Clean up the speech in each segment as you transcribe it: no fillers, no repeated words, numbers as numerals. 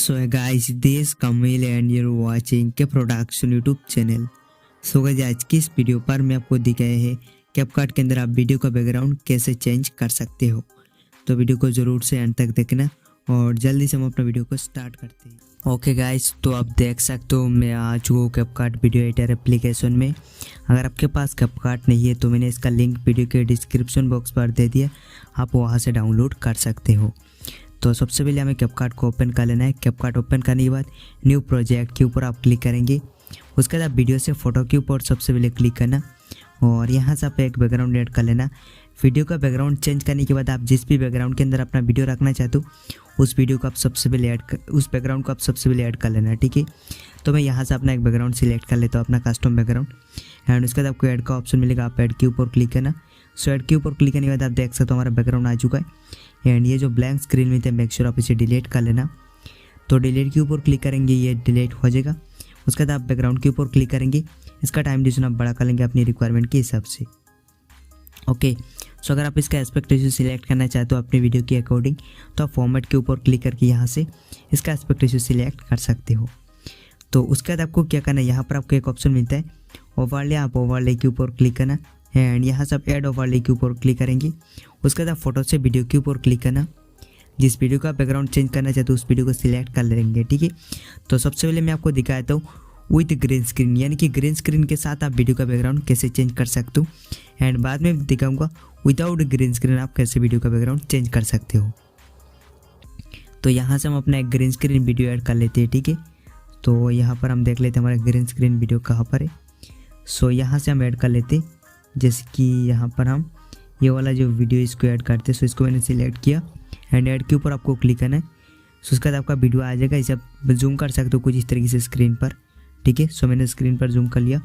So hey guys, this Kamil and you're watching के production YouTube channel. So guys आज की इस video पर मैं आपको दिखाया है कैपकट के अंदर आप वीडियो का बैकग्राउंड कैसे चेंज कर सकते हो। तो वीडियो को ज़रूर से अंत तक देखना और जल्दी से हम अपना वीडियो को स्टार्ट करते हैं। ओके गाइस, तो आप देख सकते हो मैं आ चुका हूँ कैपकट वीडियो एडिटर एप्लीकेशन में। अगर आपके पास कैपकट नहीं है तो मैंने इसका लिंक वीडियो के डिस्क्रिप्शन बॉक्स पर दे दिया, आप वहाँ से डाउनलोड कर सकते हो। तो सबसे पहले हमें कैपकट को ओपन कर लेना है। कैपकट ओपन करने के बाद न्यू प्रोजेक्ट के ऊपर आप क्लिक करेंगे। उसके बाद वीडियो से फोटो के ऊपर सबसे पहले क्लिक करना और यहाँ से आप एक बैकग्राउंड ऐड कर लेना। वीडियो का बैकग्राउंड चेंज करने के बाद आप जिस भी बैकग्राउंड के अंदर अपना वीडियो रखना चाहते हो उस वीडियो को आप सबसे पहले उस बैकग्राउंड को आप सबसे पहले ऐड कर लेना, ठीक है। तो मैं यहाँ से अपना एक बैकग्राउंड सिलेक्ट कर लेता हूँ, अपना कस्टम बैकग्राउंड। एंड उसके बाद आपको ऐड का ऑप्शन मिलेगा, आप ऐड के ऊपर क्लिक करना। सो ऐड के ऊपर क्लिक करने के बाद आप देख सकते हो हमारा बैकग्राउंड आ चुका है। एंड ये जो ब्लैंक स्क्रीन में थे मेक श्योर आप इसे डिलीट कर लेना। तो डिलीट के ऊपर क्लिक करेंगे, ये डिलीट हो जाएगा। उसके बाद आप बैकग्राउंड के ऊपर क्लिक करेंगे, इसका टाइम ड्यूरेशन आप बड़ा कर लेंगे अपनी रिक्वायरमेंट के हिसाब से। ओके, सो अगर आप इसका एस्पेक्ट रेशियो सिलेक्ट करना चाहते हो अपने वीडियो के अकॉर्डिंग तो आप फॉर्मेट के ऊपर क्लिक करके यहाँ से इसका एस्पेक्ट रेशियो सिलेक्ट कर सकते हो। तो उसके बाद आपको क्या करना है, यहाँ पर आपको एक ऑप्शन मिलता है ओवरले, आप ओवरले के ऊपर क्लिक करना एंड यहाँ से आप ऐड ओवरले के ऊपर क्लिक करेंगे। उसके बाद आप फोटो से वीडियो के ऊपर क्लिक करना, जिस वीडियो का बैकग्राउंड चेंज करना चाहते हो उस वीडियो को सिलेक्ट कर लेंगे, ठीक है। तो सबसे पहले मैं आपको दिखाता हूँ विथ ग्रीन स्क्रीन, यानी कि ग्रीन स्क्रीन के साथ आप वीडियो का बैकग्राउंड कैसे चेंज कर सकते हो। एंड बाद में दिखाऊंगा विदाउट ग्रीन स्क्रीन आप कैसे वीडियो का बैकग्राउंड चेंज कर सकते हो। तो यहाँ से हम अपना एक ग्रीन स्क्रीन वीडियो ऐड कर लेते हैं, ठीक है। तो यहाँ पर हम देख लेते हैं हमारा ग्रीन स्क्रीन वीडियो कहाँ पर है। सो यहाँ से हम ऐड कर लेते हैं, जैसे कि यहाँ पर हम ये वाला जो वीडियो इसको ऐड करते हैं। सो इसको मैंने सिलेक्ट किया एंड ऐड के ऊपर आपको क्लिक करना है। सो उसके बाद आपका वीडियो आ जाएगा, इसे आप जूम कर सकते हो कुछ इस तरीके से स्क्रीन पर, ठीक है। सो मैंने स्क्रीन पर जूम कर लिया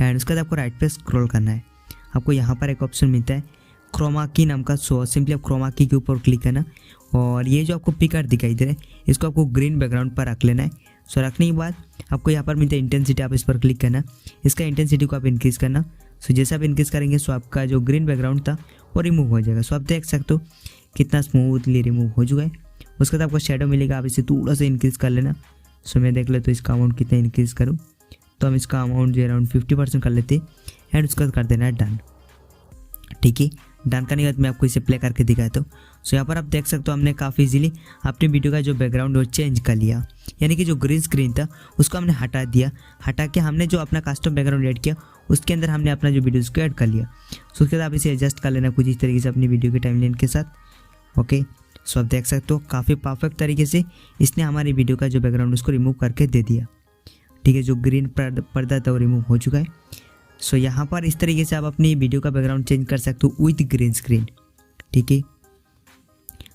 एंड उसके बाद आपको राइट पे स्क्रॉल करना है। आपको यहाँ पर एक ऑप्शन मिलता है क्रोमा की नाम का। सो सिंपली आप क्रोमा की के ऊपर क्लिक करना और ये जो आपको पिकर दिखाई दे रहा है इसको आपको ग्रीन बैकग्राउंड पर रख लेना है। सो रखने के बाद आपको यहाँ पर मिलता है इंटेंसिटी, आप इस पर क्लिक करना, इसका इंटेंसिटी को आप इंक्रीज़ करना। सो जैसे आप इंक्रीज़ करेंगे सो आपका जो ग्रीन बैकग्राउंड था वो रिमूव हो जाएगा। सो आप देख सकते हो कितना स्मूथली रिमूव हो चुका है। उसके बाद आपको शेडो मिलेगा, आप इसे थोड़ा सा इंक्रीज़ कर लेना। सो मैं देख लेता हूँ इसका अमाउंट कितना इंक्रीज़ करूँ, तो हम इसका अमाउंट जो अराउंड 50% कर लेते हैं एंड उसका कर देना है डन, ठीक है। डन करने के बाद मैं आपको इसे प्ले करके दिखाता हूँ। सो यहाँ पर आप देख सकते हो हमने काफ़ी इजीली अपनी वीडियो का जो बैकग्राउंड वो चेंज कर लिया, यानी कि जो ग्रीन स्क्रीन था उसको हमने हटा दिया। हटा के हमने जो अपना कस्टम बैकग्राउंड ऐड किया उसके अंदर हमने अपना जो वीडियो उसको ऐड कर लिया। सो उसके बाद आप इसे एडजस्ट कर लेना कुछ इस तरीके से अपनी वीडियो के टाइमलाइन के साथ। ओके, सो आप देख सकते हो काफ़ी परफेक्ट तरीके से इसने हमारी वीडियो का जो बैकग्राउंड उसको रिमूव करके दे दिया, ठीक है। जो ग्रीन पर्दा था वो रिमूव हो चुका है। सो यहाँ पर इस तरीके से आप अपनी वीडियो का बैकग्राउंड चेंज कर सकते हो विद ग्रीन स्क्रीन, ठीक है।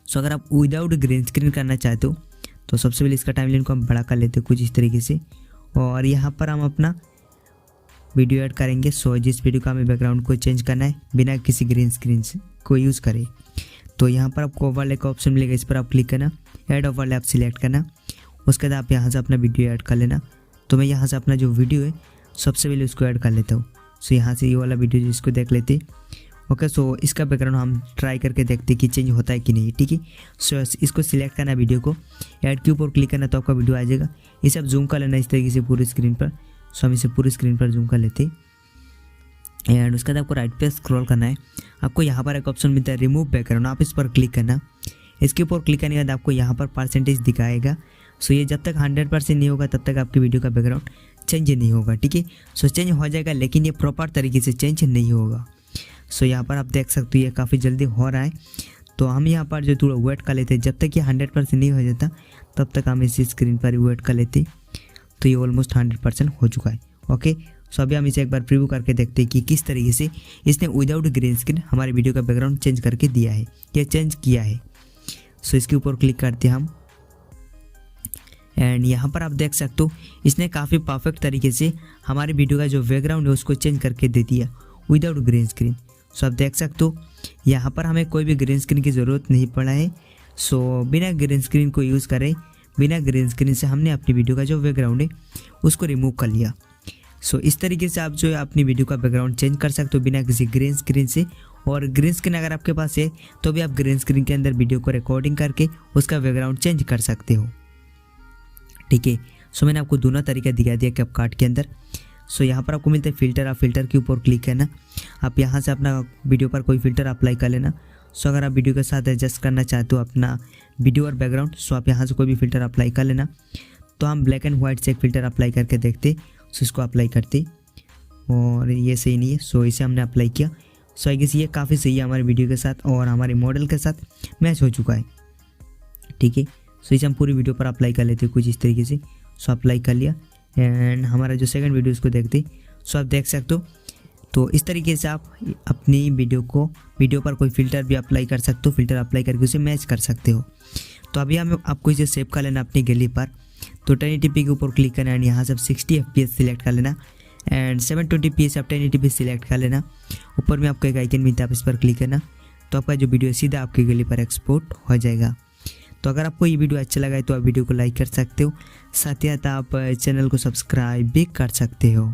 सो अगर आप विदाउट ग्रीन स्क्रीन करना चाहते हो तो सबसे पहले इसका टाइमलाइन को हम बड़ा कर लेते हैं कुछ इस तरीके से और यहाँ पर हम अपना वीडियो ऐड करेंगे। सो जिस वीडियो का हमें बैकग्राउंड को चेंज करना है बिना किसी ग्रीन स्क्रीन से को यूज़ करें, तो यहाँ पर आपको ओवरले का ऑप्शन मिलेगा, इस पर आप क्लिक करना, ऐड ओवरले आप सिलेक्ट करना। उसके बाद आप यहाँ से अपना वीडियो ऐड कर लेना। तो मैं यहाँ से अपना जो वीडियो है सबसे पहले उसको ऐड कर लेता हूँ। सो यहाँ से ये वाला वीडियो जिसको देख लेते। ओके, सो इसका बैकग्राउंड हम ट्राई करके देखते कि चेंज होता है कि नहीं, ठीक है। सो इसको सिलेक्ट करना, वीडियो को ऐड के ऊपर क्लिक करना तो आपका वीडियो आ जाएगा। इसे आप जूम कर लेना इस तरीके से पूरी स्क्रीन पर। सो हम इसे पूरी स्क्रीन पर जूम कर लेते एंड उसके बाद आपको राइट पे स्क्रॉल करना है। आपको यहाँ पर एक ऑप्शन मिलता है रिमूव बैकग्राउंड, आप इस पर क्लिक करना। इसके ऊपर क्लिक करने के बाद आपको यहाँ पर परसेंटेज दिखाएगा। सो ये जब तक 100% नहीं होगा तब तक आपकी वीडियो का बैकग्राउंड चेंज नहीं होगा, ठीक है। सो चेंज हो जाएगा लेकिन ये प्रॉपर तरीके से चेंज नहीं होगा। सो यहाँ पर आप देख सकते हो ये काफ़ी जल्दी हो रहा है। तो हम यहाँ पर जो थोड़ा वेट कर लेते हैं, जब तक ये 100% नहीं हो जाता तब तक हम इसी स्क्रीन पर वेट कर लेते। तो ये ऑलमोस्ट 100% हो चुका है। ओके, सो अभी हम इसे एक बार प्रीव्यू करके देखते हैं कि किस तरीके से इसने विदाउट ग्रीन स्क्रीन हमारी वीडियो का बैकग्राउंड चेंज करके दिया है या चेंज किया है। सो इसके ऊपर क्लिक करते हैं हम एंड यहाँ पर आप देख सकते हो इसने काफ़ी परफेक्ट तरीके से हमारी वीडियो का जो बैकग्राउंड है उसको चेंज करके दे दिया विदाउट ग्रीन स्क्रीन। सो आप देख सकते हो यहाँ पर हमें कोई भी ग्रीन स्क्रीन की ज़रूरत नहीं पड़ा है। सो बिना ग्रीन स्क्रीन को यूज़ करें, बिना ग्रीन स्क्रीन से हमने अपनी वीडियो का जो बैकग्राउंड है उसको रिमूव कर लिया। सो इस तरीके से आप जो है अपनी वीडियो का बैकग्राउंड चेंज कर सकते हो बिना किसी ग्रीन स्क्रीन से। और ग्रीन स्क्रीन अगर आपके पास है तो भी आप ग्रीन स्क्रीन के अंदर वीडियो को रिकॉर्डिंग करके उसका बैकग्राउंड चेंज कर सकते हो। ठीक है। सो मैंने आपको दोनों तरीका दिखा दिया कैपकट के अंदर। सो यहाँ पर आपको मिलता है फ़िल्टर, आप फ़िल्टर के ऊपर क्लिक करना। आप यहाँ से अपना वीडियो पर कोई फ़िल्टर अप्लाई कर लेना। सो अगर आप वीडियो के साथ एडजस्ट करना चाहते हो अपना वीडियो और बैकग्राउंड, सो आप यहाँ से कोई भी फ़िल्टर अप्लाई कर लेना। तो हम ब्लैक एंड वाइट से एक फ़िल्टर अप्लाई करके देखते, सो इसको अप्लाई करते और ये सही नहीं है, सो इसे हमने अप्लाई किया। सो आई गेस ये काफ़ी सही है हमारे वीडियो के साथ और हमारे मॉडल के साथ मैच हो चुका है, ठीक है। सो इसे हम पूरी वीडियो पर अप्लाई कर लेते हैं कुछ इस तरीके से। सो अप्लाई कर लिया एंड हमारा जो सेकंड वीडियो इसको देखते, सो आप देख सकते हो। तो इस तरीके से आप अपनी वीडियो पर कोई फ़िल्टर भी अप्लाई कर सकते हो, फ़िल्टर अप्लाई करके उसे मैच कर सकते हो। तो अभी हम आपको इसे सेव कर लेना अपनी गैलरी पर। तो 1080p के ऊपर क्लिक करना एंड यहाँ से 60 fps सिलेक्ट कर लेना एंड 720p से आप 1080p सिलेक्ट कर लेना। ऊपर में आपको एक आइकन मिलता है, आप इस पर क्लिक करना। तो आपका जो वीडियो सीधा आपकी गैलरी पर एक्सपोर्ट हो जाएगा। तो अगर आपको ये वीडियो अच्छा लगा है तो आप वीडियो को लाइक कर सकते हो, साथ ही साथ आप चैनल को सब्सक्राइब भी कर सकते हो।